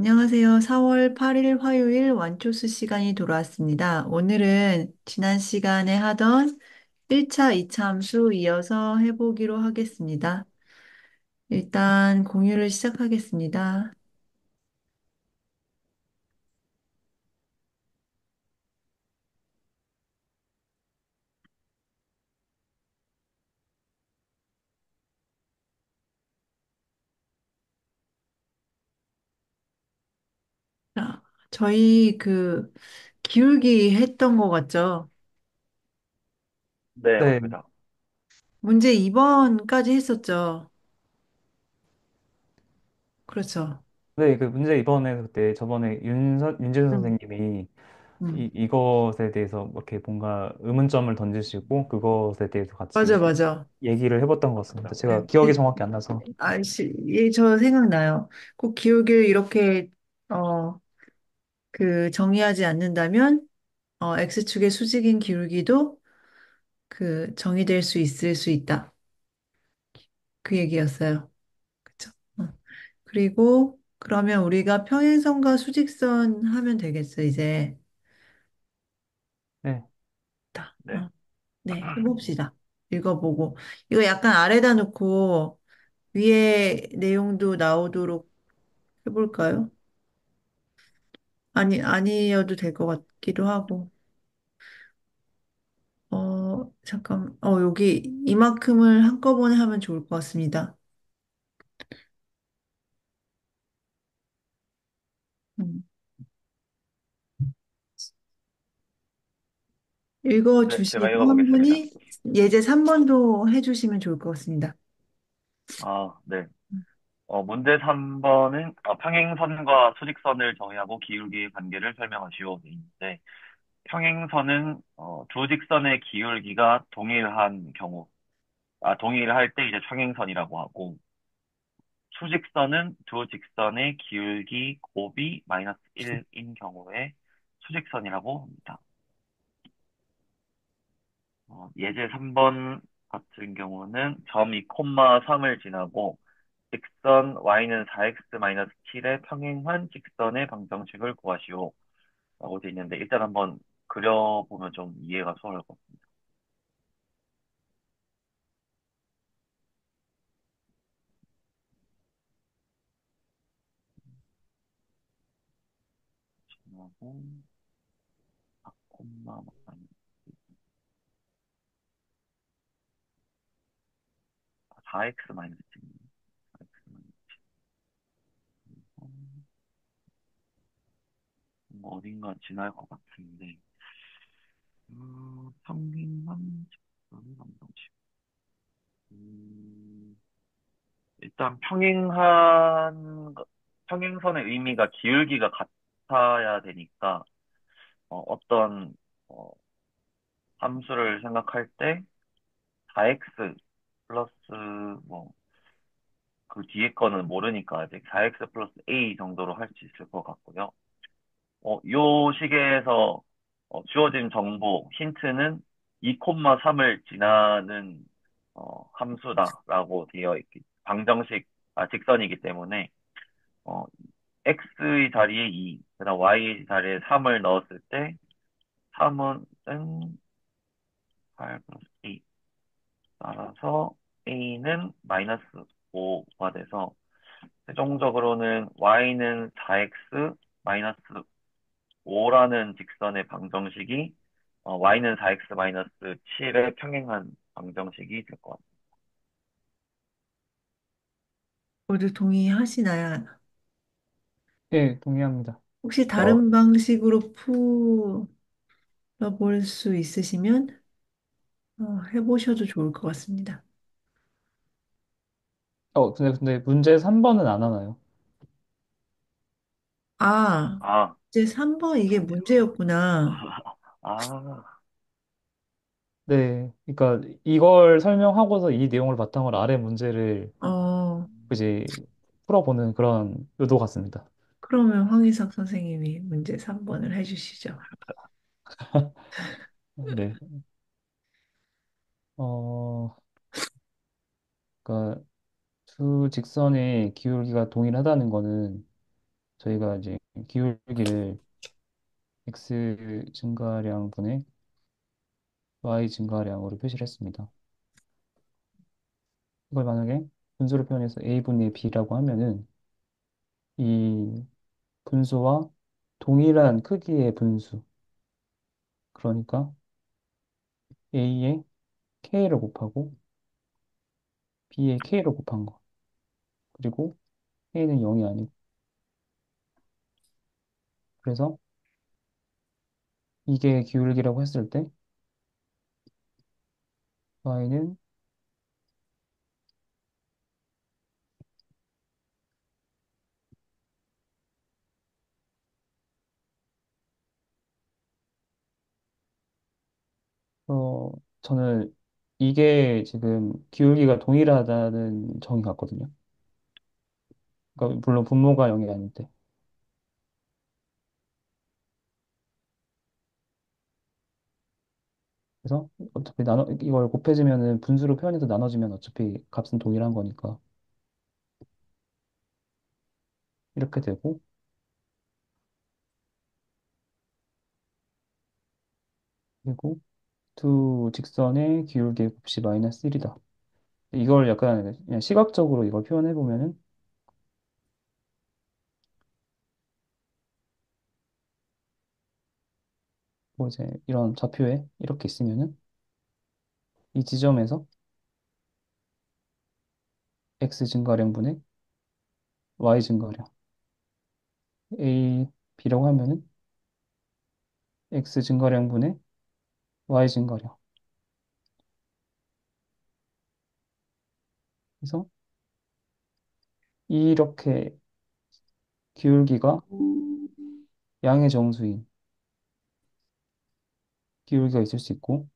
안녕하세요. 4월 8일 화요일 완초수 시간이 돌아왔습니다. 오늘은 지난 시간에 하던 1차, 2차 함수 이어서 해보기로 하겠습니다. 일단 공유를 시작하겠습니다. 자, 저희 기울기 했던 거 같죠? 네, 네, 맞습니다. 문제 2번까지 했었죠? 그렇죠. 네, 그 문제 이번에 그때 저번에 윤진 음, 선생님이 음. 이것에 대해서 이렇게 뭔가 의문점을 던지시고 그것에 대해서 맞아, 같이 맞아. 얘기를 해봤던 것 같습니다. 네, 제가 기억이 정확히 안 나서. 예, 저 생각나요. 꼭 기울기를 이렇게, 어, 정의하지 않는다면, X축의 수직인 기울기도 정의될 수 있을 수 있다. 그 얘기였어요. 그쵸? 그리고 그러면 우리가 평행선과 수직선 하면 되겠어, 이제. 네, 다. 네. 네, 해봅시다. 읽어보고. 이거 약간 아래다 놓고 위에 내용도 나오도록 해볼까요? 아니어도 될 것 같기도 하고. 잠깐, 여기 이만큼을 한꺼번에 하면 좋을 것 같습니다. 음. 네, 제가 읽어주시고 한 읽어보겠습니다. 분이 예제 3번도 해주시면 좋을 것 같습니다. 네. 문제 3번은 평행선과 수직선을 정의하고 기울기의 관계를 설명하시오. 돼 있는데, 평행선은 두 직선의 기울기가 동일한 경우, 동일할 때 이제 평행선이라고 하고, 수직선은 두 직선의 기울기 곱이 마이너스 1인 경우에 수직선이라고 합니다. 예제 3번 같은 경우는 점 2, 3을 지나고 직선 y는 4x-7의 평행한 직선의 방정식을 구하시오. 라고 돼 있는데 일단 한번 그려보면 좀 이해가 수월할 것 같습니다. 지나고 4, 마이너스 4x-7. 4x-7. 어딘가 지날 것 같은데 평행한 직선의 방정식. 음, 일단 평행선의 의미가 기울기가 같아야 되니까 어떤 어, 함수를 생각할 때 4x 플러스 뭐 그 뒤에 거는 모르니까 이제 4x 플러스 a 정도로 할 수 있을 것 같고요. 요 식에서 주어진 정보 힌트는 2,3을 지나는 함수다라고 되어 있기 방정식 직선이기 때문에 어, x의 자리에 2, 그다음 y의 자리에 3을 넣었을 때 3은 8 플러스 2. 따라서 a는 마이너스 5가 돼서 최종적으로는 y는 4x 마이너스 5라는 직선의 방정식이 y는 4x 마이너스 7의 평행한 방정식이 될 것 같아요. 모두 동의하시나요? 예, 동의합니다. 혹시 어, 다른 방식으로 풀어볼 수 있으시면 해보셔도 좋을 것 같습니다. 근데 문제 3번은 안 하나요? 아, 아, 이제 3번 이게 그렇네요. 문제였구나. 아, 네, 그러니까 이걸 설명하고서 이 내용을 바탕으로 아래 문제를 어, 이제 풀어보는 그런 의도 같습니다. 그러면 황희석 선생님이 문제 3번을 해주시죠. 네. 어, 그러니까 두 직선의 기울기가 동일하다는 거는 저희가 이제 기울기를 x 증가량분의 y 증가량으로 표시를 했습니다. 이걸 만약에 분수로 표현해서 a분의 b라고 하면은 이 분수와 동일한 크기의 분수, 그러니까 a에 k를 곱하고 b에 k를 곱한 거. 그리고 k는 0이 아니고. 그래서 이게 기울기라고 했을 때 y는 어 저는 이게 지금 기울기가 동일하다는 정의 같거든요. 그러니까 물론 분모가 0이 아닐 때. 그래서 어차피 나눠 이걸 곱해지면은 분수로 표현해서 나눠지면 어차피 값은 동일한 거니까 이렇게 되고, 그리고 두 직선의 기울기의 곱이 마이너스 1이다. 이걸 약간 그냥 시각적으로 이걸 표현해 보면은 뭐 이제 이런 좌표에 이렇게 있으면은 이 지점에서 x 증가량분의 y 증가량 a b라고 하면은 x 증가량분의 y 증가량. 그래서 이렇게 기울기가 양의 정수인 기울기가 있을 수 있고,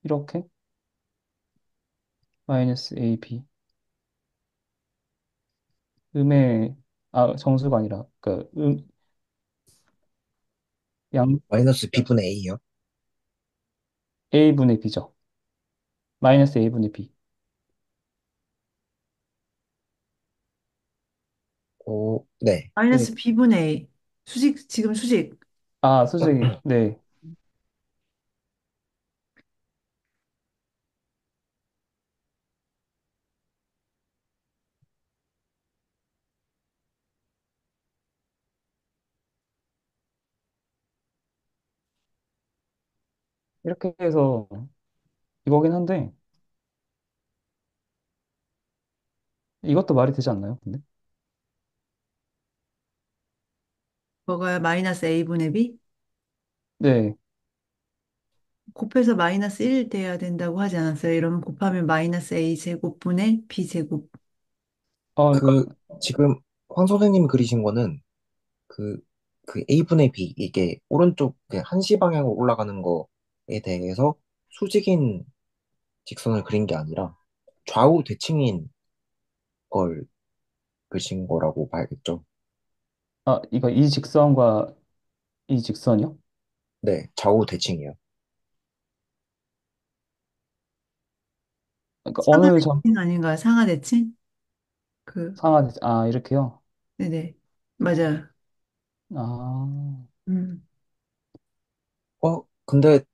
이렇게 마이너스 ab 음의 정수가 아니라 그 양 마이너스 b분의 a요? a분의 b죠. 마이너스 a분의 b. 오, 네. 마이너스 b분의 a. 수직, 지금 수직. 수직이, 네. 이렇게 해서 이거긴 한데, 이것도 말이 되지 않나요? 근데? 뭐가요? 마이너스 a분의 b? 네. 곱해서 마이너스 1 돼야 된다고 하지 않았어요? 이러면 곱하면 마이너스 a 제곱분의 b 제곱. 그러니까, 그, 지금 황 선생님이 그리신 거는 그, 그 a분의 b, 이게 오른쪽 그 한시 방향으로 올라가는 거에 대해서 수직인 직선을 그린 게 아니라 좌우 대칭인 걸 그리신 거라고 봐야겠죠. 이거 이 직선과 이 직선이요? 네, 좌우 대칭이요. 그러니까 상하 어느 점, 대칭 아닌가요? 상하 대칭? 그, 이렇게요? 네네. 맞아요. 아, 음. 근데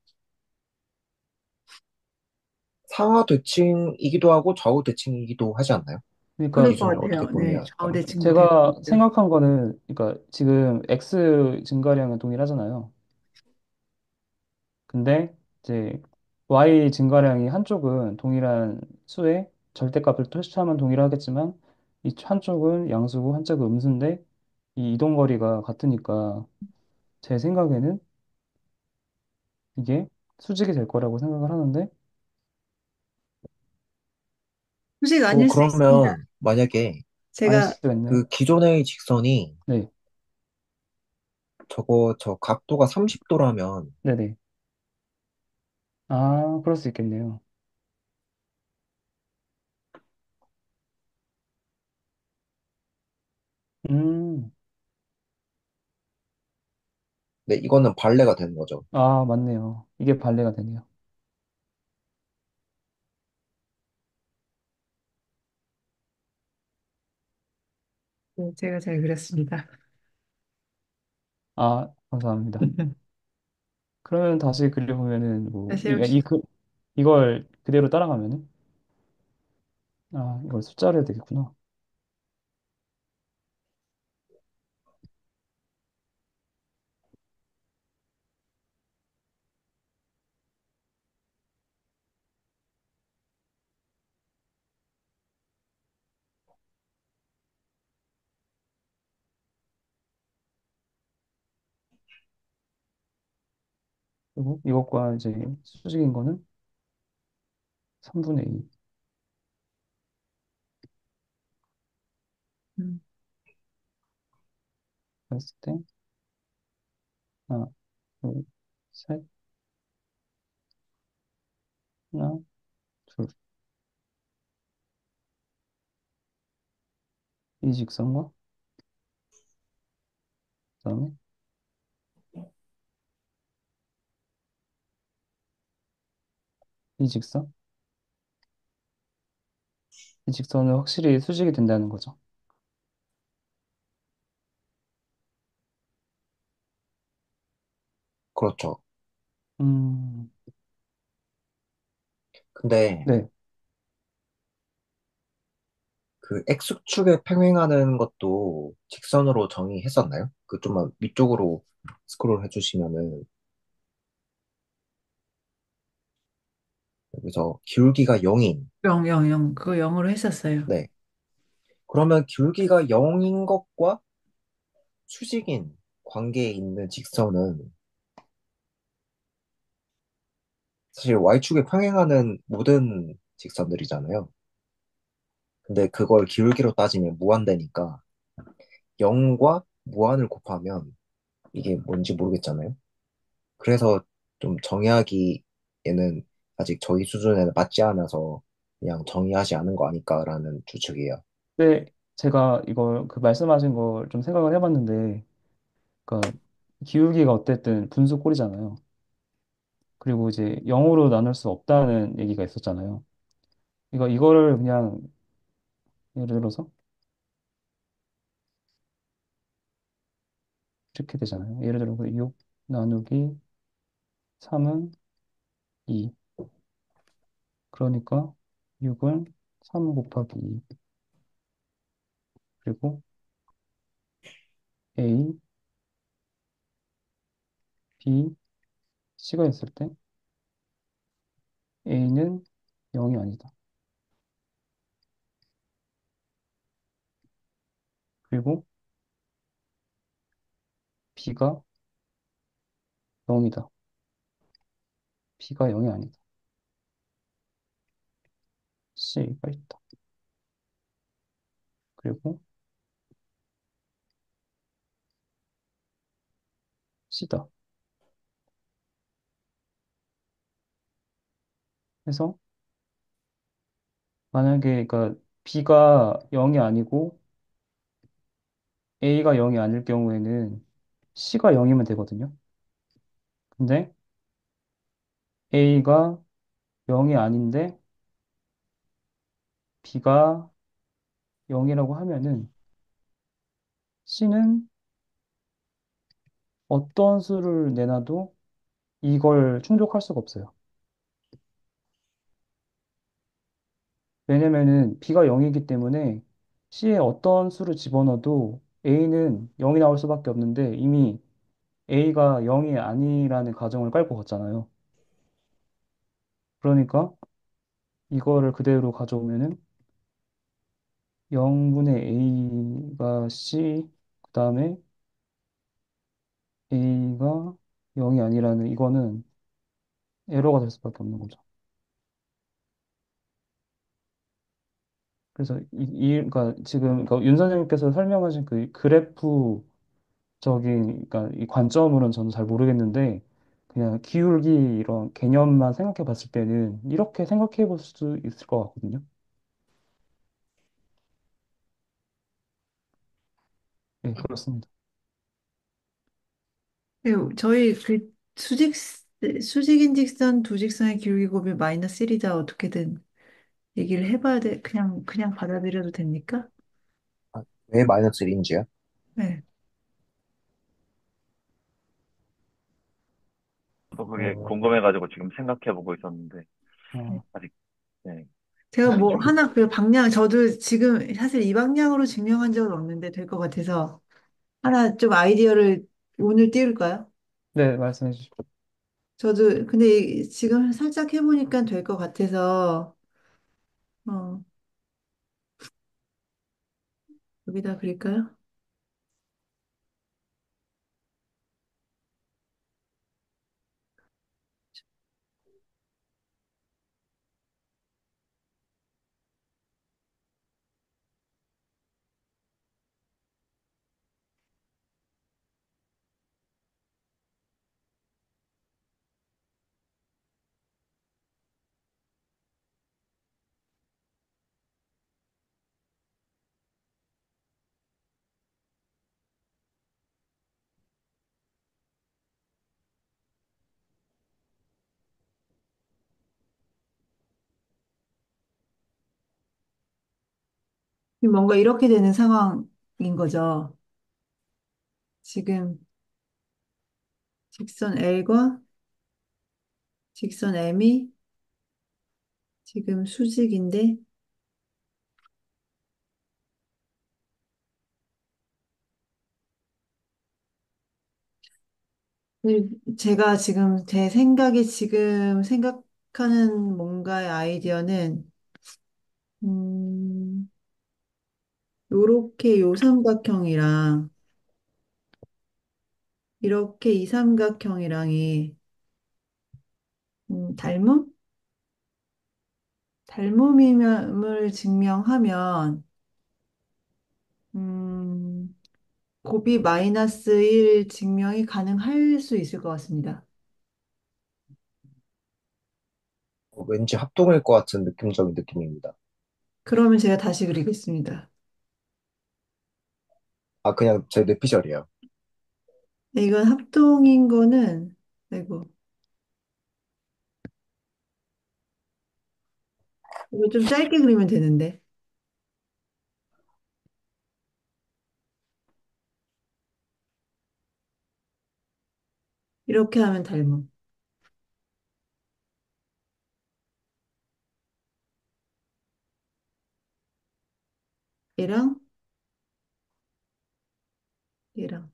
상하 대칭이기도 하고 좌우 대칭이기도 하지 않나요? 그 그러니까 그럴 것 기준을 어떻게 같아요. 네. 보느냐에 좌우 따라서. 대칭도 될 것 제가 같아요. 생각한 거는, 그러니까 지금 x 증가량은 동일하잖아요. 근데 이제 y 증가량이 한쪽은 동일한 수의 절대값을 표시하면 동일하겠지만 이 한쪽은 양수고 한쪽은 음수인데 이 이동 거리가 같으니까 제 생각에는 이게 수직이 될 거라고 생각을 하는데. 수직 아닐 수 있습니다. 그러면 만약에 아닐 제가 수가 있나요? 그 기존의 직선이 네, 저 각도가 30도라면 네네. 그럴 수 있겠네요. 음, 네, 이거는 발레가 되는 거죠. 맞네요. 이게 발레가 되네요. 네, 제가 잘 그렸습니다. 아, 감사합니다. 그러면 다시 그려보면은 뭐 다시 해봅시다. 이걸 그대로 따라가면은 아, 이걸 숫자로 해야 되겠구나. 그리고 이것과 이제 수직인 거는 3분의 2 음, 했을 때 하나, 둘, 셋, 하나, 둘. 이 직선과 그다음에 이 직선. 이 직선은 확실히 수직이 된다는 거죠. 그렇죠. 음, 근데 네. 그 X축에 평행하는 것도 직선으로 정의했었나요? 그 좀만 위쪽으로 스크롤 해주시면은 여기서 기울기가 0인, 0. 그거 영어로 했었어요. 네. 그러면 기울기가 0인 것과 수직인 관계에 있는 직선은 사실 Y축에 평행하는 모든 직선들이잖아요. 근데 그걸 기울기로 따지면 무한대니까 0과 무한을 곱하면 이게 뭔지 모르겠잖아요. 그래서 좀 정의하기에는 아직 저희 수준에는 맞지 않아서 그냥 정의하지 않은 거 아닐까라는 추측이에요. 네, 제가 이걸 그 말씀하신 걸 좀 생각을 해봤는데, 그러니까 기울기가 어쨌든 분수꼴이잖아요. 그리고 이제 0으로 나눌 수 없다는 얘기가 있었잖아요. 이거를 그냥 예를 들어서 이렇게 되잖아요. 예를 들어서 6 나누기 3은 2. 그러니까 6은 3 곱하기 2. 그리고 A, B, C가 있을 때 A는 0이 아니다. 그리고 B가 0이다. B가 0이 아니다. C가 있다. 그리고 C다. 해서 만약에 그러니까 B가 0이 아니고 A가 0이 아닐 경우에는 C가 0이면 되거든요. 근데 A가 0이 아닌데 B가 0이라고 하면은 C는 어떤 수를 내놔도 이걸 충족할 수가 없어요. 왜냐면은 B가 0이기 때문에 C에 어떤 수를 집어넣어도 A는 0이 나올 수밖에 없는데 이미 A가 0이 아니라는 가정을 깔고 갔잖아요. 그러니까 이거를 그대로 가져오면은 0분의 A가 C, 그 다음에 A가 0이 아니라는 이거는 에러가 될 수밖에 없는 거죠. 그래서 그러니까 지금 그러니까 윤 선생님께서 설명하신 그 그래프적인 그러니까 이 관점으로는 저는 잘 모르겠는데 그냥 기울기 이런 개념만 생각해 봤을 때는 이렇게 생각해 볼 수 있을 것 같거든요. 네, 그렇습니다. 네, 저희 그 수직인 직선, 두 직선의 기울기 곱이 마이너스 1이다. 어떻게든 얘기를 해봐야 돼. 그냥 받아들여도 됩니까? 왜 마이너스 1인지요? 네. 저도 그게 어, 궁금해가지고 지금 생각해보고 있었는데, 네. 어, 아직, 네. 제가 뭐 하나 그 방향, 저도 지금 사실 이 방향으로 증명한 적은 없는데 될 것 같아서 하나 좀 아이디어를 오늘 띄울까요? 네, 말씀해 주십시오. 저도 근데 지금 살짝 해보니까 될 것 같아서 어, 여기다 그릴까요? 뭔가 이렇게 되는 상황인 거죠. 지금 직선 L과 직선 M이 지금 수직인데 제가 지금 제 생각이 지금 생각하는 뭔가의 아이디어는 음, 요렇게 요 삼각형이랑 이렇게 이 삼각형이랑이 닮음? 닮음을 증명하면 음, 곱이 마이너스 1 증명이 가능할 수 있을 것 같습니다. 왠지 합동일 것 같은 느낌적인 느낌입니다. 그러면 제가 다시 그리겠습니다. 아, 그냥 제 뇌피셜이에요. 네, 이건 합동인 거는 아이고 이거 좀 짧게 그리면 되는데 이렇게 하면 닮음. 얘랑 얘랑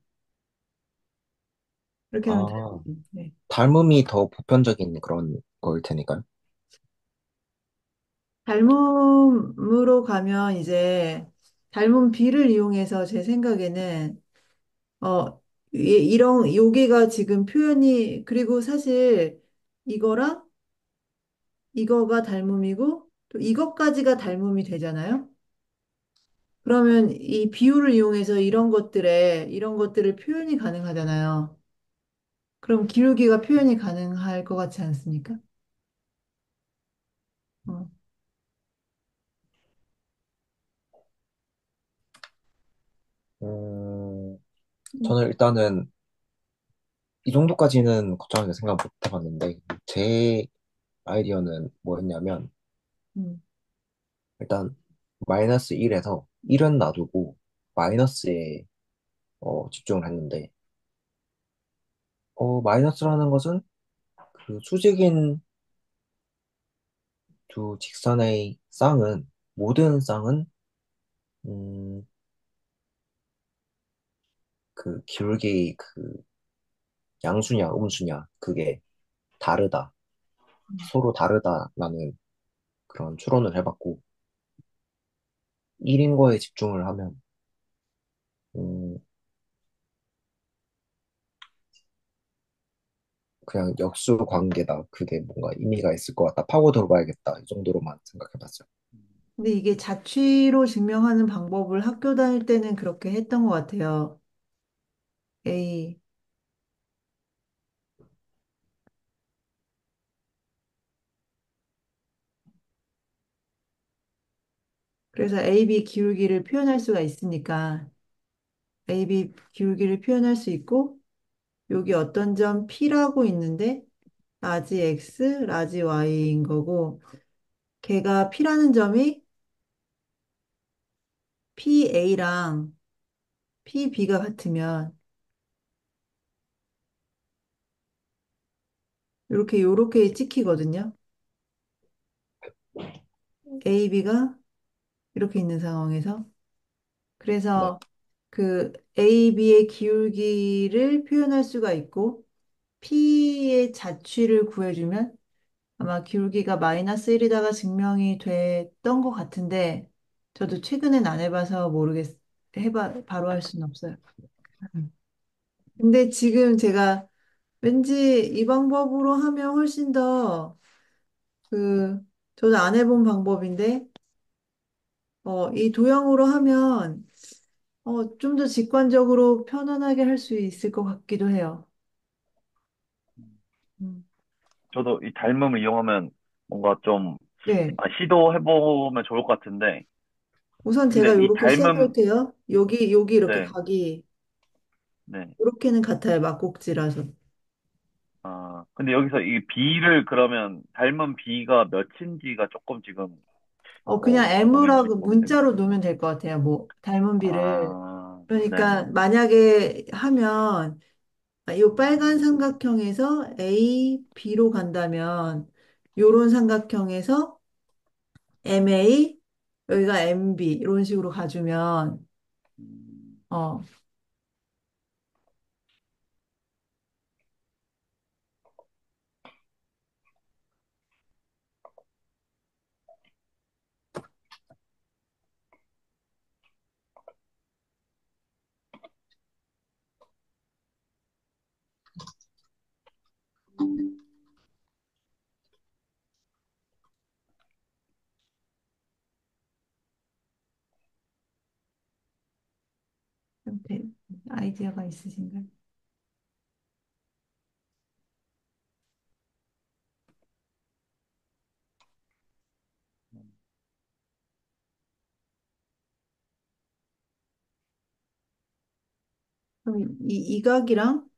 이렇게 하면 아, 닮음. 네. 닮음이 더 보편적인 그런 거일 테니까요. 닮음으로 가면 이제 닮은 비를 이용해서 제 생각에는 이런 요게가 지금 표현이 그리고 사실 이거랑 이거가 닮음이고 또 이것까지가 닮음이 되잖아요. 그러면 이 비율을 이용해서 이런 것들을 표현이 가능하잖아요. 그럼 기울기가 표현이 가능할 것 같지 않습니까? 어. 음, 음, 저는 일단은 이 정도까지는 걱정하게 생각 못 해봤는데, 제 아이디어는 뭐였냐면, 음, 일단 마이너스 1에서 1은 놔두고 마이너스에 집중을 했는데, 마이너스라는 것은 그 수직인 두 직선의 쌍은, 모든 쌍은, 음, 그 기울기 그 양수냐, 음수냐, 그게 다르다. 서로 다르다라는 그런 추론을 해봤고, 1인 거에 집중을 하면, 음, 그냥 역수 관계다. 그게 뭔가 의미가 있을 것 같다. 파고 들어봐야겠다. 이 정도로만 생각해봤어요. 근데 이게 자취로 증명하는 방법을 학교 다닐 때는 그렇게 했던 것 같아요. A. 그래서 AB 기울기를 표현할 수가 있으니까 AB 기울기를 표현할 수 있고 여기 어떤 점 P라고 있는데 라지 X, 라지 Y인 거고 걔가 P라는 점이 PA랑 PB가 같으면 요렇게 찍히거든요. AB가 이렇게 있는 상황에서. 네. 그래서 그 AB의 기울기를 표현할 수가 있고 P의 자취를 구해주면 아마 기울기가 마이너스 1이다가 증명이 됐던 것 같은데 저도 최근엔 안 해봐서 바로 할 수는 없어요. 음. 근데 지금 제가 왠지 이 방법으로 하면 훨씬 더 그, 저도 안 해본 방법인데 이 도형으로 하면 좀 더 직관적으로 편안하게 할 수 있을 것 같기도 해요. 음. 저도 이 닮음을 이용하면 뭔가 좀 네. 시도해보면 좋을 것 같은데, 우선 근데 제가 이 이렇게 닮음, 시작할게요. 여기 이렇게 네, 각이 네. 이렇게는 같아요. 막곡지라서. 근데 여기서 이 B를 그러면 닮은 B가 몇인지가 조금 지금, 그냥 M이라고 고민되네. 문자로 놓으면 될 것 같아요. 뭐 닮은 비를. 그러니까 네네. 만약에 하면 이 빨간 삼각형에서 A, B로 간다면 요런 삼각형에서 MA 여기가 MB 이런 식으로 가주면 음, 어 아이디어가 있으신가요? 그럼 이 각이랑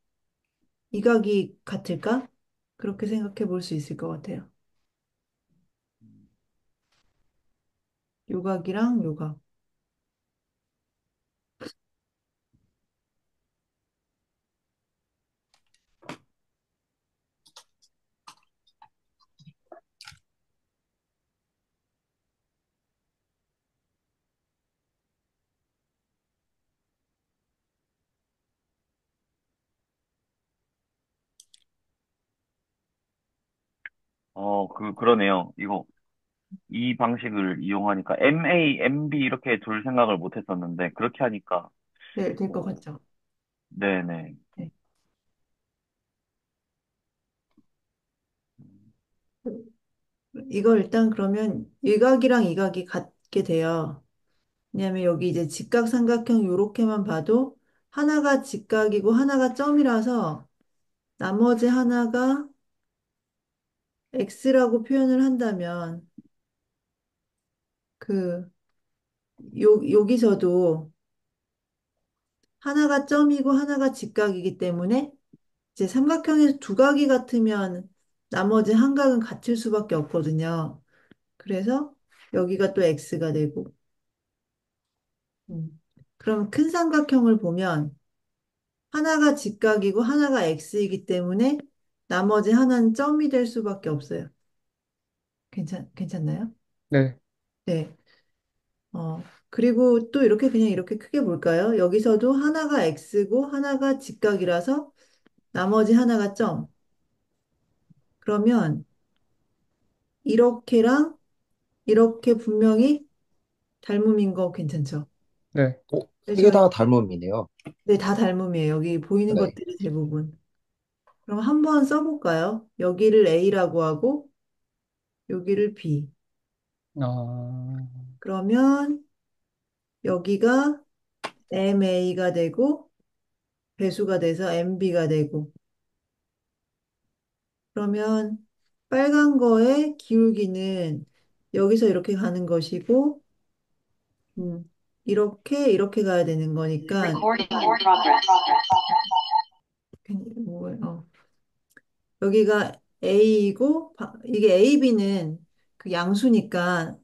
이 각이 같을까? 그렇게 생각해 볼 수 있을 것 같아요. 요 각이랑 요 각. 그러네요. 이 방식을 이용하니까 MA, MB 이렇게 둘 생각을 못 했었는데, 그렇게 하니까, 네, 될 것 어, 같죠? 네네. 네. 이거 일단 그러면 일각이랑 이각이 같게 돼요. 왜냐면 여기 이제 직각삼각형 요렇게만 봐도 하나가 직각이고 하나가 점이라서 나머지 하나가 x라고 표현을 한다면 그 여기서도 하나가 점이고 하나가 직각이기 때문에 이제 삼각형에서 두 각이 같으면 나머지 한 각은 같을 수밖에 없거든요. 그래서 여기가 또 x가 되고 그럼 큰 삼각형을 보면 하나가 직각이고 하나가 x이기 때문에 나머지 하나는 점이 될 수밖에 없어요. 괜찮나요? 네. 네. 그리고 또 이렇게 그냥 이렇게 크게 볼까요? 여기서도 하나가 x고 하나가 직각이라서 나머지 하나가 점. 그러면 이렇게랑 이렇게 분명히 닮음인 거 괜찮죠? 네. 그래서 세 개 저는 다 닮음이네요. 네, 다 닮음이에요. 여기 보이는 네. 것들이 대부분. 그럼 한번 써볼까요? 여기를 A라고 하고 여기를 B. 아, 그러면 여기가 MA가 되고 배수가 돼서 MB가 되고 그러면 빨간 거의 기울기는 여기서 이렇게 가는 것이고 이렇게 가야 되는 거니까 Recording in progress. 여기가 A이고 이게 AB는 그 양수니까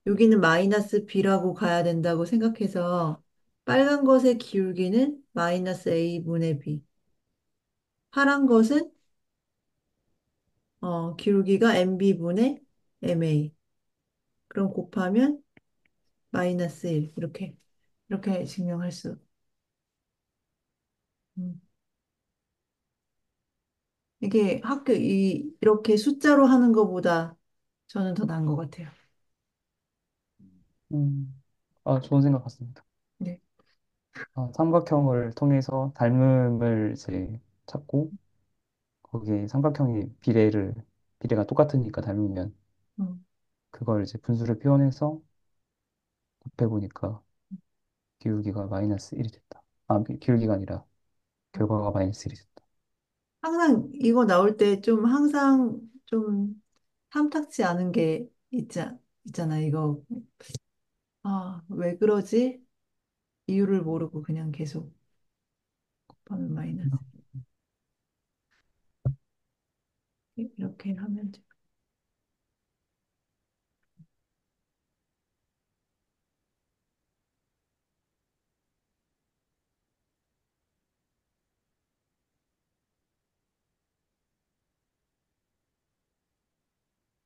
여기는 마이너스 b라고 가야 된다고 생각해서 빨간 것의 기울기는 마이너스 a분의 b. 파란 것은 기울기가 mb분의 ma. 그럼 곱하면 마이너스 1. 이렇게 증명할 수. 음. 이게 이렇게 숫자로 하는 것보다 저는 더 나은 것 같아요. 음, 좋은 생각 같습니다. 네. 삼각형을 통해서 닮음을 이제 찾고, 거기에 삼각형이 비례가 똑같으니까 닮으면, 음. 그걸 이제 분수를 표현해서 곱해보니까 기울기가 마이너스 1이 됐다. 기울기가 아니라 결과가 마이너스 1이 됐다. 항상 이거 나올 때 항상 좀 탐탁치 않은 게 있잖아. 이거. 왜 그러지? 이유를 모르고 그냥 계속 곱하면 마이너스. 이렇게 하면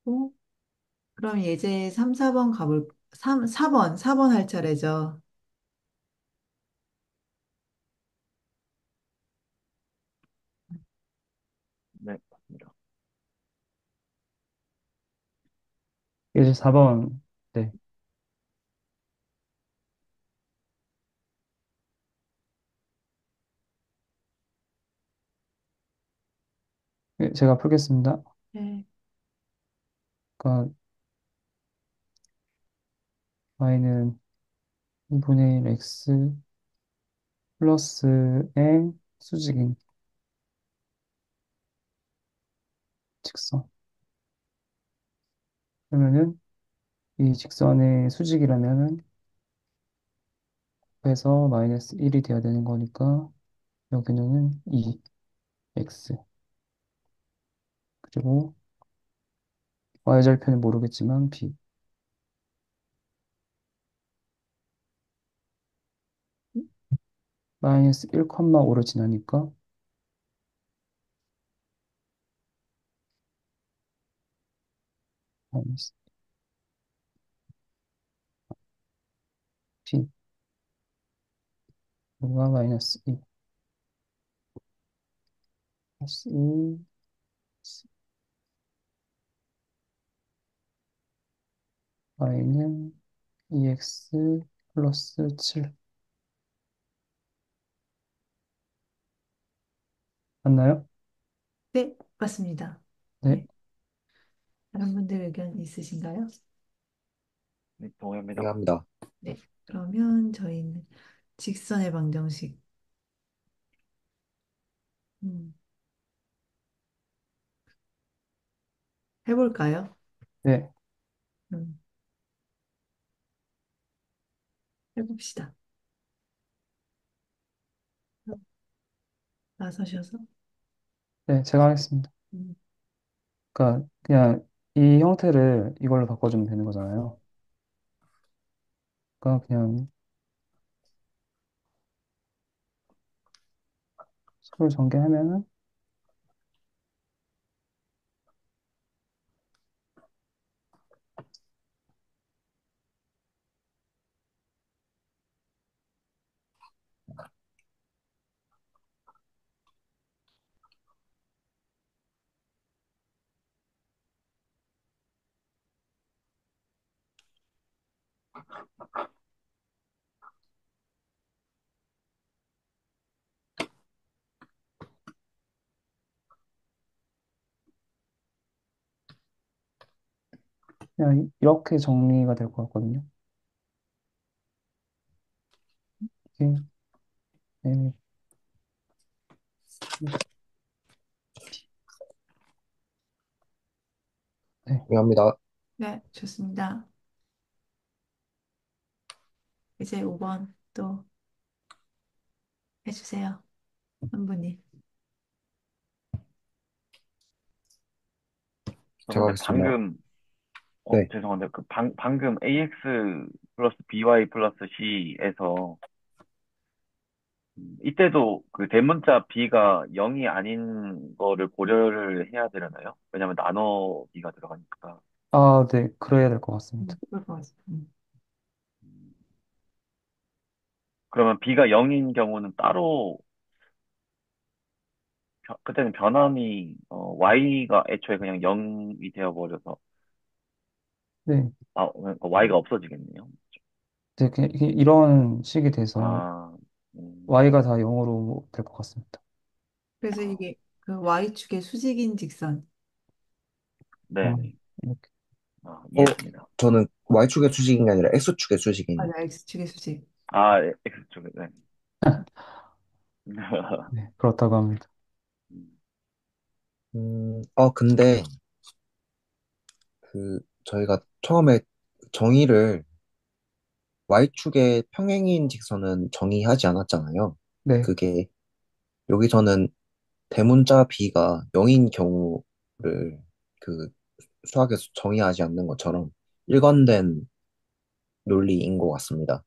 되고. 그럼 예제 3, 4번 4번 할 차례죠. 네, 맞습니다. 이제 4번, 네. 제가 풀겠습니다. 네. 그러니까 y는 2분의 1 x 플러스 n 수직인 직선. 그러면은 이 직선의 수직이라면은 해서 마이너스 1이 돼야 되는 거니까 여기는 2x 그리고 y절편은 모르겠지만 b 마이너스 1,5를 지나니까 마이너스 b 가 마이너스 2 플러스 2 y는 2x 플러스 7 맞나요? 네, 맞습니다. 네. 네. 다른 분들 의견 있으신가요? 네, 동의합니다. 동의합니다. 네. 그러면 저희는 직선의 방정식 음, 해볼까요? 네. 음, 해봅시다. 나서셔서. 네, 제가 하겠습니다. 음, 그러니까 그냥 이 형태를 이걸로 바꿔주면 되는 거잖아요. 그러니까 그냥 서로 전개하면은 그냥 이렇게 정리가 될 것 같거든요. 이게 n 네, 동의합니다. 네, 좋습니다. 이제 5번 또 해주세요. 한 분이. 제가 근데 하겠습니다. 방금 네. 죄송한데, 방금 AX 플러스 BY 플러스 C에서, 이때도 그 대문자 B가 0이 아닌 거를 고려를 해야 되려나요? 왜냐면 나눠기가 들어가니까. 아, 네, 그래야 될 것 같습니다. 그럴 것 같습니다. 음, 그러면 B가 0인 경우는 따로, 그때는 변환이, Y가 애초에 그냥 0이 되어버려서, 네, 그러니까 Y가 없어지겠네요. 네, 이런 식이 돼서 아, y가 다 0으로 될 것 같습니다. 그래서 이게 그 Y축의 수직인 직선. 아, 네네. 이렇게. 어, 이해했습니다. 저는 Y축의 수직인 게 아니라 X축의 수직인. 맞아, X축의 수직. X쪽에, 네. 네, 그렇다고 합니다. 근데 저희가 처음에 정의를 Y축의 평행인 직선은 정의하지 않았잖아요. 네, 그게 여기서는 대문자 B가 0인 경우를 그 수학에서 정의하지 않는 것처럼 일관된 논리인 것 같습니다.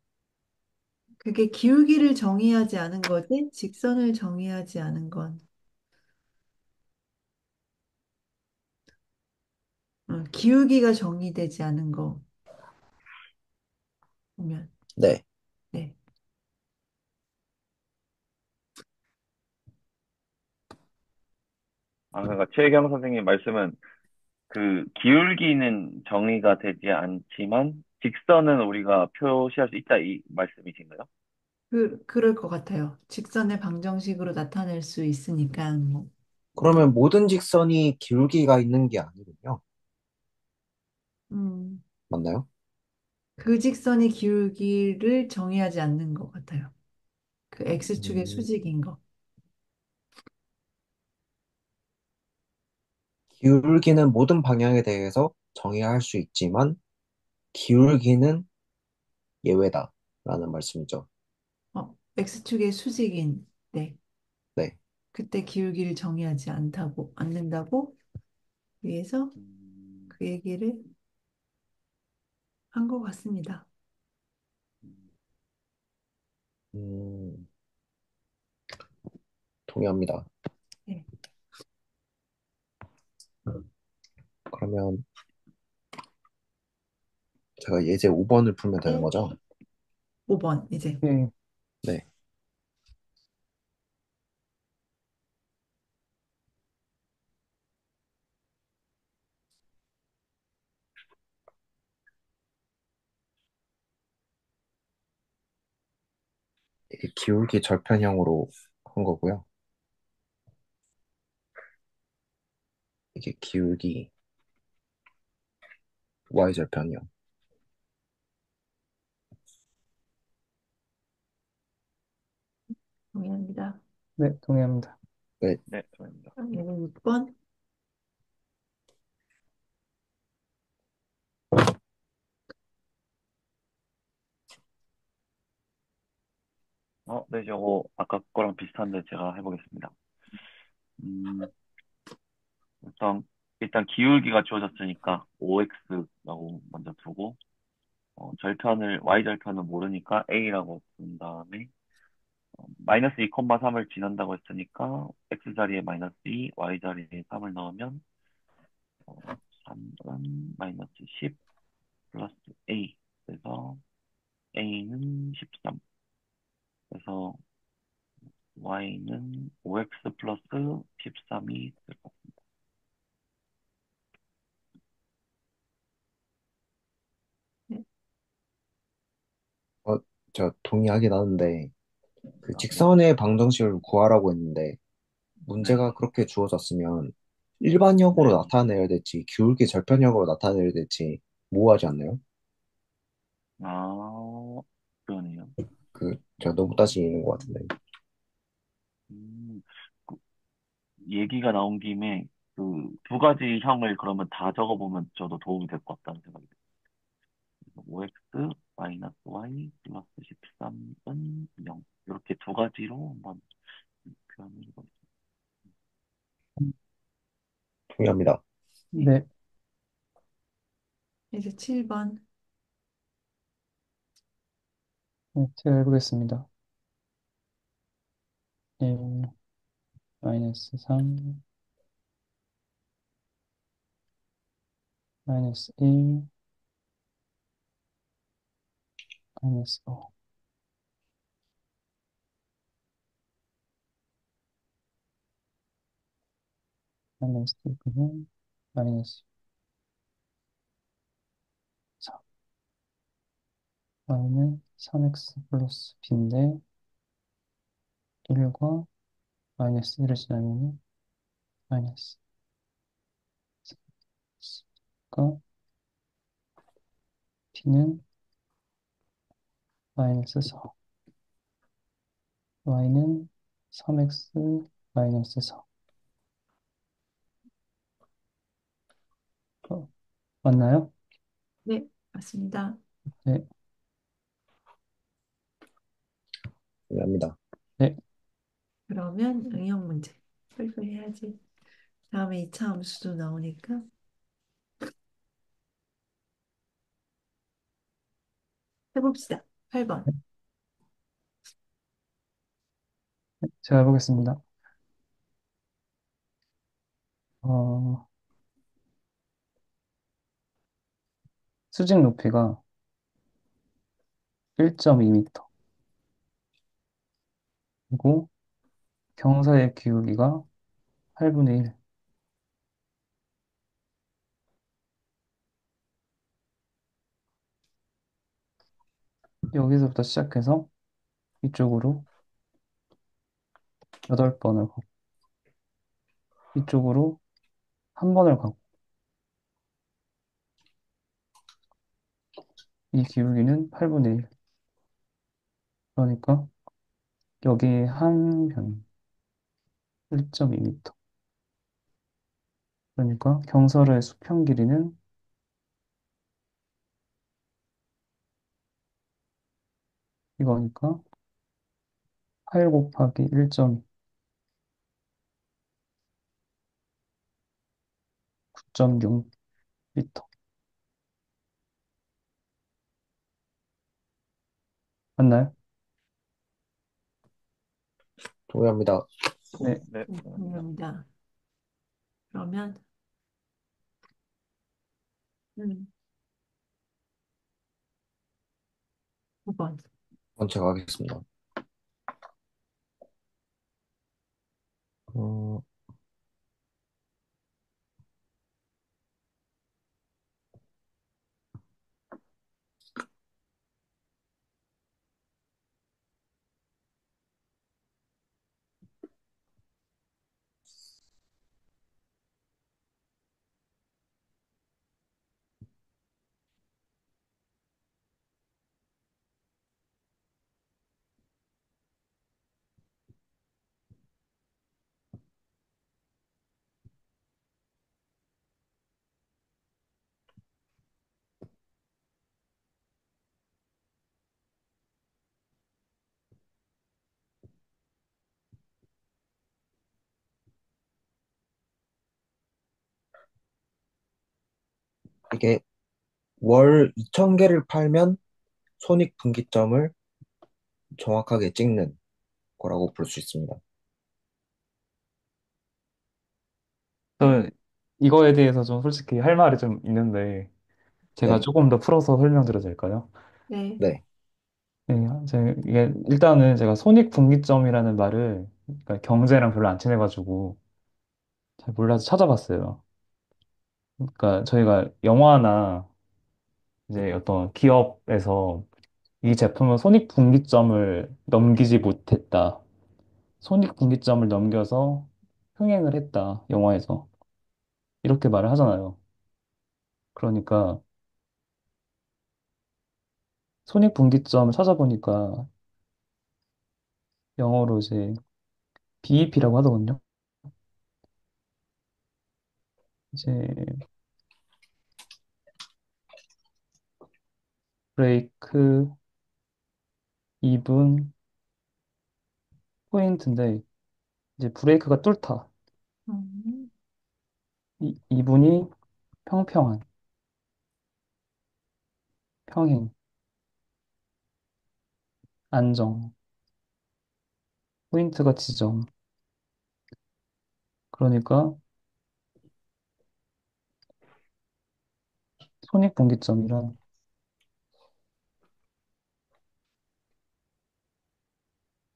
그게 기울기를 정의하지 않은 거지, 직선을 정의하지 않은 건. 기울기가 정의되지 않은 거 보면. 네. 네. 그러니까 최경 선생님 말씀은 그 기울기는 정의가 되지 않지만 직선은 우리가 표시할 수 있다 이 말씀이신가요? 그럴 것 같아요. 직선의 방정식으로 나타낼 수 있으니까, 뭐. 그러면 모든 직선이 기울기가 있는 게 아니군요. 음, 맞나요? 그 직선의 기울기를 정의하지 않는 것 같아요. 그 X축의 음, 수직인 거. 기울기는 모든 방향에 대해서 정의할 수 있지만 기울기는 예외다라는 말씀이죠. X축의 수직인, 네. 네. 그때 기울기를 정의하지 않는다고 위해서 음, 그 얘기를 한 것 같습니다. 음, 동의합니다. 네. 그러면 제가 예제 5번을 풀면 되는 네. 거죠? 5번, 이제. 네, 네. 이게 기울기 절편형으로 한 거고요. 이게 기울기 Y절편형. 동의합니다. 네, 동의합니다. 네. 네, 좋습니다. 얘는 6번. 네, 저거 아까 거랑 비슷한데 제가 해보겠습니다. 음, 일단 기울기가 주어졌으니까 OX라고 먼저 두고 Y 절편을 모르니까 A라고 둔 다음에 마이너스 2,3을 지난다고 했으니까 X 자리에 마이너스 2, Y 자리에 3을 넣으면 3은 마이너스 10 플러스 A. 그래서 A는 13. 그래서 Y는 5X 플러스 13이 될 것 같습니다. 네. 어, 제가 동의하긴 하는데 그 네. 직선의 방정식을 구하라고 했는데 네. 문제가 그렇게 주어졌으면 일반형으로 네. 나타내야 될지 기울기 절편형으로 나타내야 될지 모호하지 않나요? 아, 그러네요. 제가 너무 따지는 것 같은데. 음, 그 얘기가 나온 김에 그 두 가지 형을 그러면 다 적어보면 저도 도움이 될 것 같다는 생각이 들어요. 5x 마이너스 y 플러스 13은 0. 이렇게 두 가지로 한번 표현을 해보겠습니다. 동의합니다. 네. 네, 이제 7번. 네, 제가 해보겠습니다. 1, 마이너스 3, 마이너스 1, 마이너스 5, 마이너스 2분의 마이너스 4, y는 3x 플러스 b인데 1과 마이너스 1을 지나면 마이너스 3, b는 마이너스 4, y는 3x 마이너스 4. 맞나요? 네, 맞습니다. 네, 동의합니다. 네. 그러면 응용 문제. 풀풀 해야지. 다음에 2차 함수도 나오니까 해봅시다. 8번. 제가 해보겠습니다. 어, 수직 높이가 1.2m, 그리고 경사의 기울기가 8분의 1. 여기서부터 시작해서 이쪽으로 8번을 가고, 이쪽으로 한 번을 가고, 이 기울기는 8분의 1. 그러니까 여기 한 변, 1.2m. 그러니까 경사로의 수평 길이는 이거니까 8 곱하기 1.2, 9.6m. 맞나요? 동의합니다. 네. 네, 동의합니다. 동의합니다. 그러면 9번. 이건 제가 하겠습니다. 어, 이게 월 2,000개를 팔면 손익분기점을 정확하게 찍는 거라고 볼 수 있습니다. 저 이거에 대해서 좀 솔직히 할 말이 좀 있는데, 제가 네, 조금 더 풀어서 설명드려도 될까요? 네. 네, 네, 이게 일단은 제가 손익분기점이라는 말을, 그러니까 경제랑 별로 안 친해가지고 잘 몰라서 찾아봤어요. 그러니까 저희가 영화나 이제 어떤 기업에서 이 제품은 손익분기점을 넘기지 못했다. 손익분기점을 넘겨서 흥행을 했다. 영화에서. 이렇게 말을 하잖아요. 그러니까 손익분기점을 찾아보니까 영어로 이제 BEP라고 하더군요. 이제 브레이크 이븐 포인트인데, 이제 브레이크가 뚫다. 음, 이분이 평평한. 평행, 안정, 포인트가 지점. 그러니까 손익분기점이란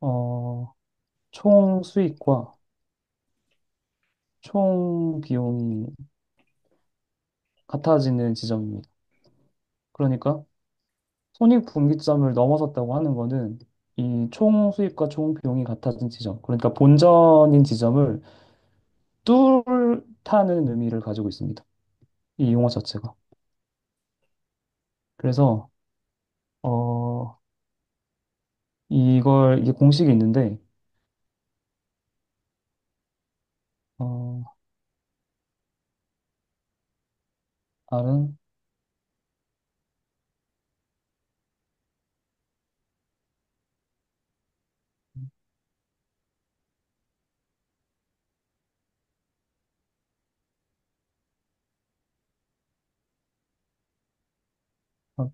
어, 총 수익과 총 비용이 같아지는 지점입니다. 그러니까 손익분기점을 넘어섰다고 하는 거는 이 총 수익과 총 비용이 같아진 지점, 그러니까 본전인 지점을 뚫다는 의미를 가지고 있습니다. 이 용어 자체가. 그래서 이게 공식이 있는데 어, R은 어,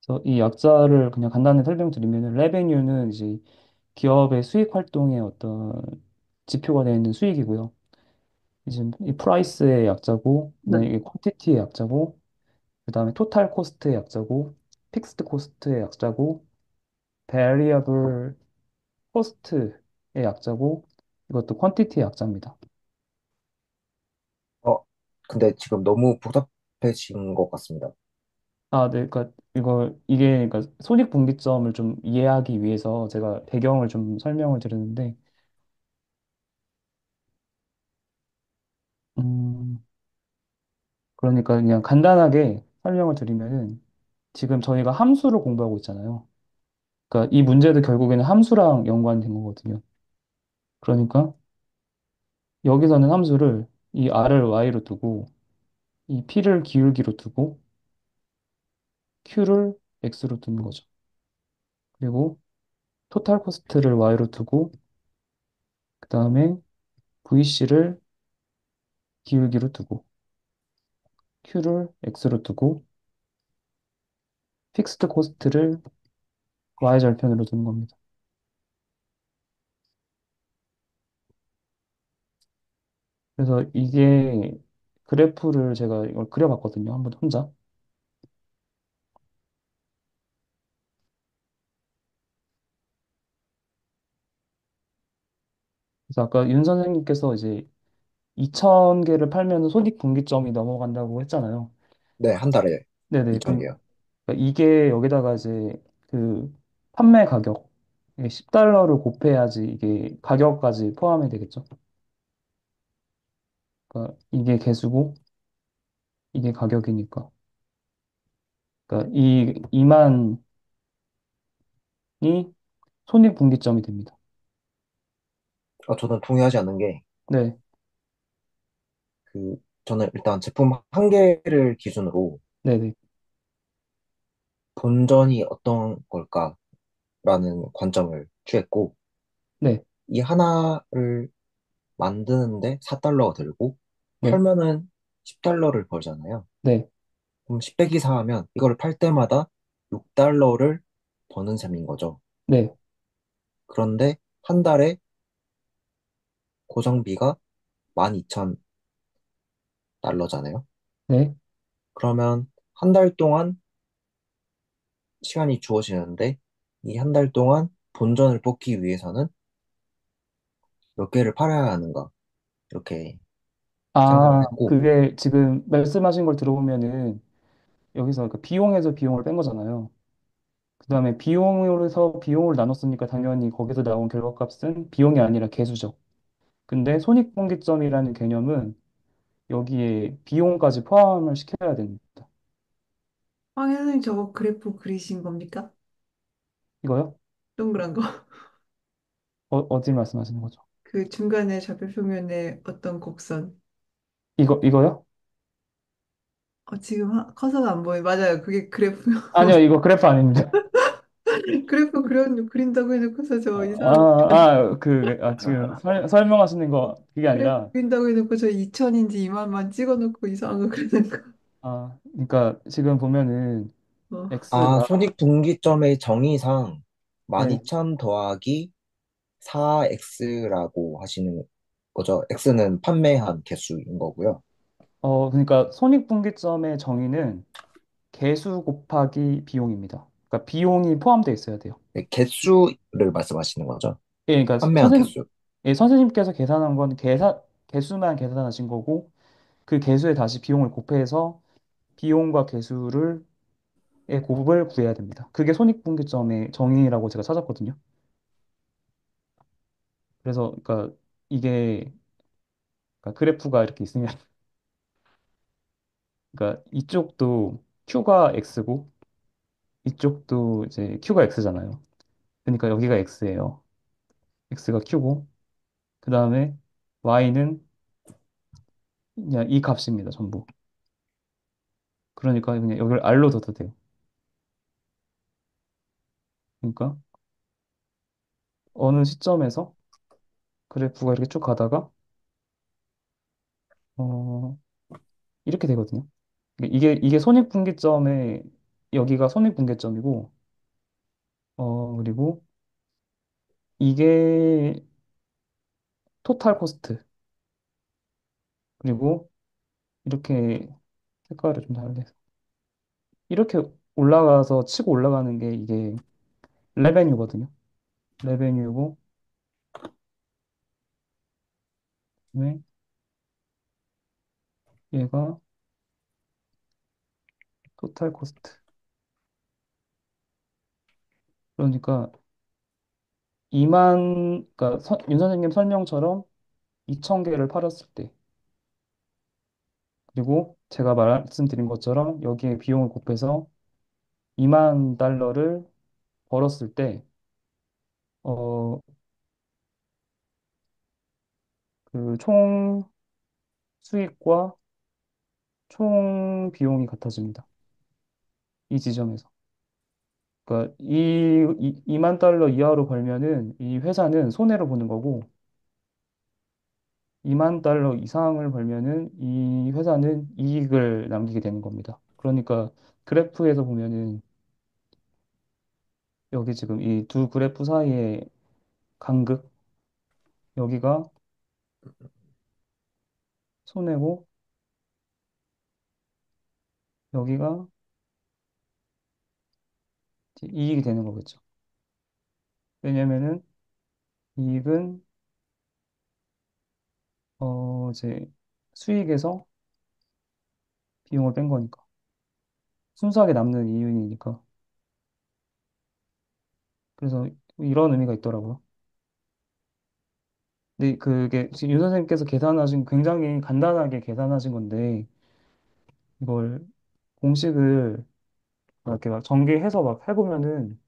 그래서 이 약자를 그냥 간단히 설명드리면은 레베뉴는 이제 기업의 수익 활동의 어떤 지표가 되어 있는 수익이고요. 이제 이 프라이스의 약자고, 그다음에 네. 이게 퀀티티의 약자고, 그다음에 토탈 코스트의 약자고, 픽스드 코스트의 약자고, 베리어블 코스트의 약자고, 이것도 퀀티티의 약자입니다. 어, 근데 지금 너무 복잡해진 것 같습니다. 아, 네, 그러니까 이게 그러니까 손익분기점을 좀 이해하기 위해서 제가 배경을 좀 설명을 드렸는데, 음, 그러니까 그냥 간단하게 설명을 드리면은 지금 저희가 함수를 공부하고 있잖아요. 그러니까 이 문제도 결국에는 함수랑 연관된 거거든요. 그러니까 여기서는 함수를 이 r을 y로 두고 이 p를 기울기로 두고 q를 x로 두는 거죠. 그리고 토탈 코스트를 y로 두고 그 다음에 vc를 기울기로 두고 q를 x로 두고 픽스드 코스트를 y절편으로 두는 겁니다. 그래서 이게 그래프를 제가 이걸 그려봤거든요. 한번 혼자. 그래서 아까 윤 선생님께서 이제 2,000개를 팔면 손익분기점이 넘어간다고 했잖아요. 네, 한 달에 네네. 2천이요. 그러니까 이게 여기다가 이제 그 판매 가격, 이게 10달러를 곱해야지 이게 가격까지 포함이 되겠죠. 그러니까 이게 개수고 이게 가격이니까. 그러니까 이 2만이 손익분기점이 됩니다. 저는 동의하지 않는 게, 네, 그, 저는 일단 제품 한 개를 기준으로 네네, 본전이 어떤 걸까라는 관점을 취했고, 네, 이 하나를 만드는데 4달러가 들고, 네, 팔면은 10달러를 벌잖아요. 네, 그럼 10 빼기 4 하면 이거를 팔 때마다 6달러를 버는 셈인 거죠. 네, 그런데 한 달에 고정비가 12,000달러잖아요. 네. 그러면 한 달 동안 시간이 주어지는데 이 한 달 동안 본전을 뽑기 위해서는 몇 개를 팔아야 하는가 이렇게 생각을 아, 했고 그게 지금 말씀하신 걸 들어보면은 여기서 그 비용에서 비용을 뺀 거잖아요. 그 다음에 비용으로서 비용을 나눴으니까 당연히 거기서 나온 결과값은 비용이 아니라 개수죠. 근데 손익분기점이라는 개념은 여기에 비용까지 포함을 시켜야 됩니다. 황 선생님 저거 그래프 그리신 겁니까? 이거요? 동그란 거. 어디 말씀하시는 거죠? 그 중간에 좌표평면에 어떤 곡선. 이거요? 지금 커서가 안 보여. 맞아요. 그게 그래프. 아니요, 이거 그래프 아닙니다. 그래프 그린다고 해놓고서 저 이상한 지금 설명하시는 거 그게 그래프 아니라 그린다고 해놓고 저 2천인지 2만만 찍어놓고 이상한 거 그리는 거. 그러니까 지금 보면은 어, 아, x가 손익분기점의 정의상 네, 12,000 더하기 4x라고 하시는 거죠. x는 판매한 개수인 거고요. 그러니까 손익분기점의 정의는 개수 곱하기 비용입니다. 그러니까 비용이 포함되어 있어야 돼요. 네, 개수를 말씀하시는 거죠. 예, 그러니까 판매한 개수. 선생님께서 계산한 건 개수만 계산하신 거고 그 개수에 다시 비용을 곱해서 비용과 개수를 의 곱을 구해야 됩니다. 그게 손익분기점의 정의라고 제가 찾았거든요. 그래서 그러니까 이게 그러니까 그래프가 이렇게 있으면 그러니까 이쪽도 Q가 X고 이쪽도 이제 Q가 X잖아요. 그러니까 여기가 X예요. X가 Q고 그 다음에 Y는 그냥 이 값입니다. 전부. 그러니까 그냥 여기를 R로 둬도 돼요. 그러니까 어느 시점에서 그래프가 이렇게 쭉 가다가 어 이렇게 되거든요. 이게 손익분기점의 여기가 손익분기점이고 그리고 이게 토탈 코스트 그리고 이렇게 색깔을 좀 다르게 해서 이렇게 올라가서 치고 올라가는 게 이게 레베뉴거든요. 레베뉴고 그다음에 얘가 토탈 코스트. 그러니까 그러니까 윤 선생님 설명처럼 2천 개를 팔았을 때 그리고 제가 말씀드린 것처럼 여기에 비용을 곱해서 2만 달러를 벌었을 때 어, 그 총 수익과 총 비용이 같아집니다. 이 지점에서. 그러니까 2만 달러 이하로 벌면은 이 회사는 손해를 보는 거고 2만 달러 이상을 벌면은 이 회사는 이익을 남기게 되는 겁니다. 그러니까 그래프에서 보면은 여기 지금 이 두 그래프 사이의 간극 여기가 손해고 여기가 이제 이익이 되는 거겠죠. 왜냐면은 이익은 이제 수익에서 비용을 뺀 거니까. 순수하게 남는 이윤이니까. 그래서 이런 의미가 있더라고요. 근데 그게 지금 윤 선생님께서 계산하신 굉장히 간단하게 계산하신 건데 이걸 공식을 막 이렇게 막 전개해서 막 해보면은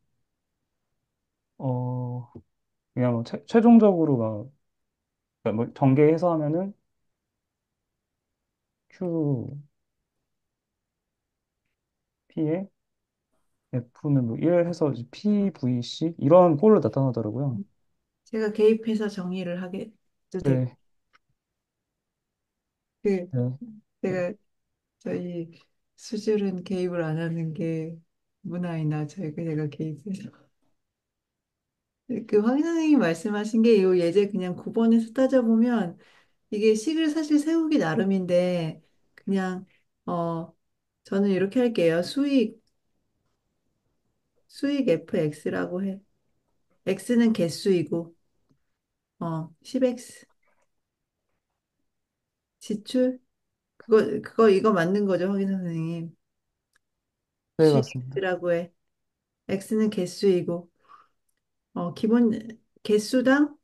어 그냥 뭐 최종적으로 막 그러니까 뭐 전개해서 하면은 QP에 F는 뭐 1 해서 PVC 이런 꼴로 나타나더라고요. 제가 개입해서 정의를 하게 도 돼. 네, 그 네, 제가 저희 수술은 개입을 안 하는 게 문화이나 저희가 제가 개입해서 그 황 선생님 말씀하신 게 요 예제 그냥 9번에서 따져보면 이게 식을 사실 세우기 나름인데 그냥 어 저는 이렇게 할게요. 수익 fx라고 해. x는 개수이고 10x 지출 그거 이거 맞는 거죠, 황희 선생님. 네, 수익 맞습니다. x라고 해. x는 개수이고 기본 개수당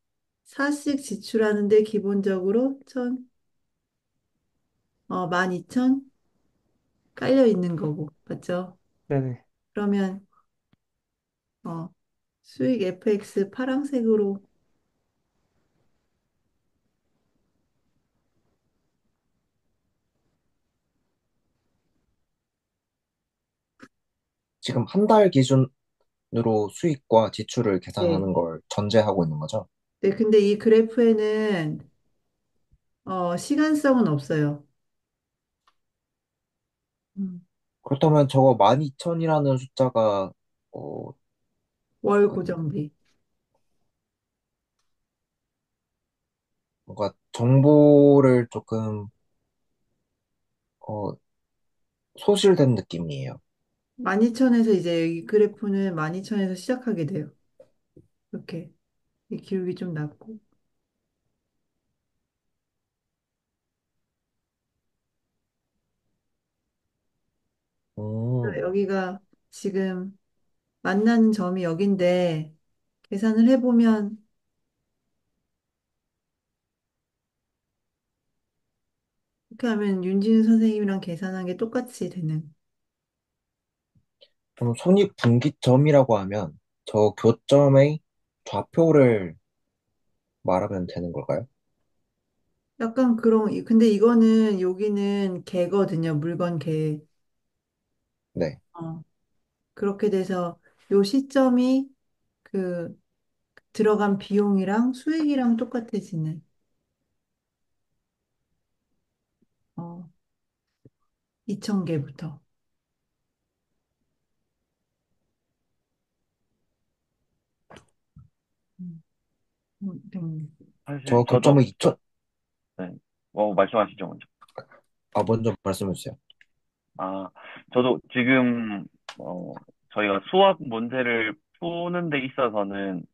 4씩 지출하는데 기본적으로 12,000 깔려 있는 거고, 맞죠? 네네. 그러면 어, 수익 fx 파란색으로 지금 한 달 기준으로 수익과 지출을 네. 계산하는 걸 전제하고 있는 거죠. 네, 근데 이 그래프에는 시간성은 없어요. 음. 그렇다면 저거 12,000이라는 숫자가, 어, 월 잠깐만요. 고정비. 뭔가 정보를 조금, 어, 소실된 느낌이에요. 12,000에서 이제 이 그래프는 12,000에서 시작하게 돼요. 이렇게 이 기울기 좀 낮고. 음, 여기가 지금 만나는 점이 여긴데 계산을 해보면 이렇게 하면 윤진우 선생님이랑 계산한 게 똑같이 되는. 그럼 손익분기점이라고 하면 저 교점의 좌표를 말하면 되는 걸까요? 약간 그런, 근데 이거는 여기는 개거든요. 물건 개. 네. 어, 그렇게 돼서 요 시점이 그 들어간 비용이랑 수익이랑 똑같아지는. 2,000개부터. 음, 사실 저 저도, 교점의 2천, 네. 말씀하시죠, 먼저. 먼저 말씀해 주세요. 아, 저도 지금, 어, 저희가 수학 문제를 푸는 데 있어서는,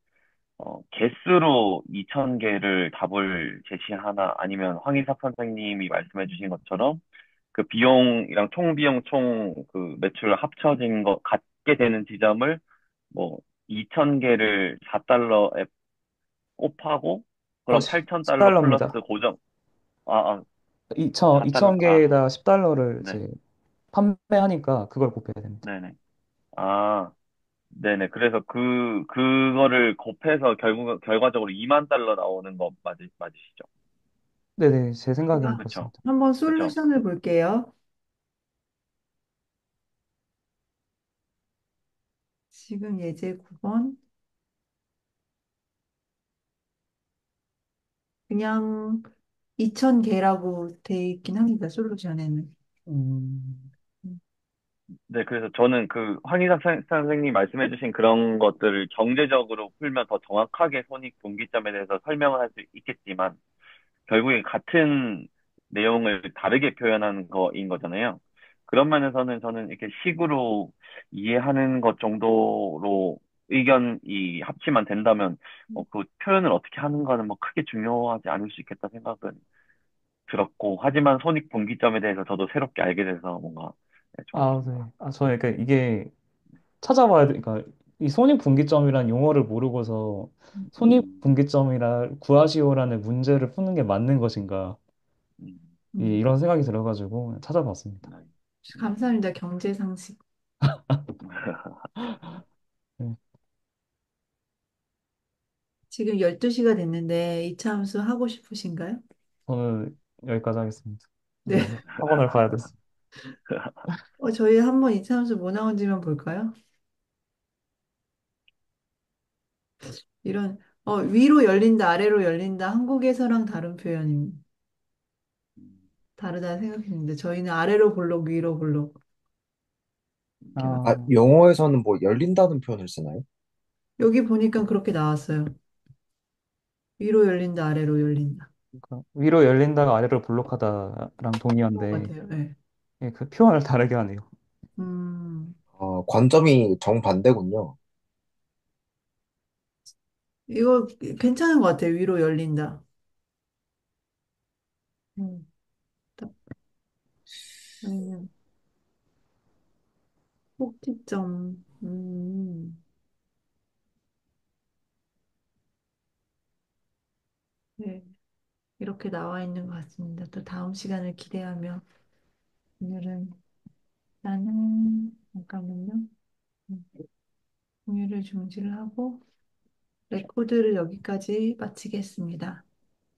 개수로 2,000개를 답을 제시하나, 아니면 황희석 선생님이 말씀해 주신 것처럼, 그 비용이랑 총 비용, 총 그 매출 합쳐진 거, 갖게 되는 지점을, 뭐, 2,000개를 4달러에 곱하고, 그럼 8,000달러 플러스 10달러입니다. 고정, 아, 4달러, 2,000개에다 10달러를 네, 이제 판매하니까 그걸 곱해야 됩니다. 네네. 아, 네네. 그래서 그거를 곱해서 결과적으로 2만 달러 나오는 거 맞으시죠? 네네, 제 생각에는 그쵸? 그렇습니다. 한번 그쵸? 솔루션을 볼게요. 지금 예제 9번. 그냥 2,000개라고 돼 있긴 합니다. 솔루션에는. 음, 음, 네, 그래서 저는 그 황희석 선생님 말씀해주신 그런 것들을 경제적으로 풀면 더 정확하게 손익분기점에 대해서 설명을 할 수 있겠지만, 결국에 같은 내용을 다르게 표현하는 거인 거잖아요. 그런 면에서는 저는 이렇게 식으로 이해하는 것 정도로 의견이 합치만 된다면, 그 표현을 어떻게 하는가는 뭐 크게 중요하지 않을 수 있겠다 생각은 들었고, 하지만 손익분기점에 대해서 저도 새롭게 알게 돼서 뭔가 네, 아, 네. 좋았습니다. 저는 그러니까 이게 찾아봐야 돼. 그러니까 이 손익분기점이란 용어를 모르고서 음, 손익분기점이라 구하시오라는 문제를 푸는 게 맞는 것인가? 음, 음. 이런 생각이 들어가지고 찾아봤습니다. 네. 감사합니다. 경제 상식. 네. 지금 12시가 됐는데 이차 함수 하고 싶으신가요? 저는 여기까지 하겠습니다. 네. 이제 학원을 가야 돼서. 저희 한번 이차 함수 뭐 나온지만 볼까요? 이런 위로 열린다, 아래로 열린다. 한국에서랑 다른 표현입니다. 다르다 생각했는데 저희는 아래로 볼록, 위로 볼록. 이렇게 아, 영어에서는 뭐 열린다는 표현을 쓰나요? 여기 보니까 그렇게 나왔어요. 위로 열린다, 아래로 열린다. 그러니까 위로 열린다가 아래로 볼록하다랑 그런 것 동의어인데 같아요. 네. 예, 그 표현을 다르게 하네요. 음, 관점이 정반대군요. 이거 괜찮은 것 같아요. 위로 열린다. 음, 딱, 아니면 꼭지점. 네. 이렇게 나와 있는 것 같습니다. 또 다음 시간을 기대하며 오늘은 나는 잠깐만요. 음, 공유를 중지를 하고 레코드를 여기까지 마치겠습니다.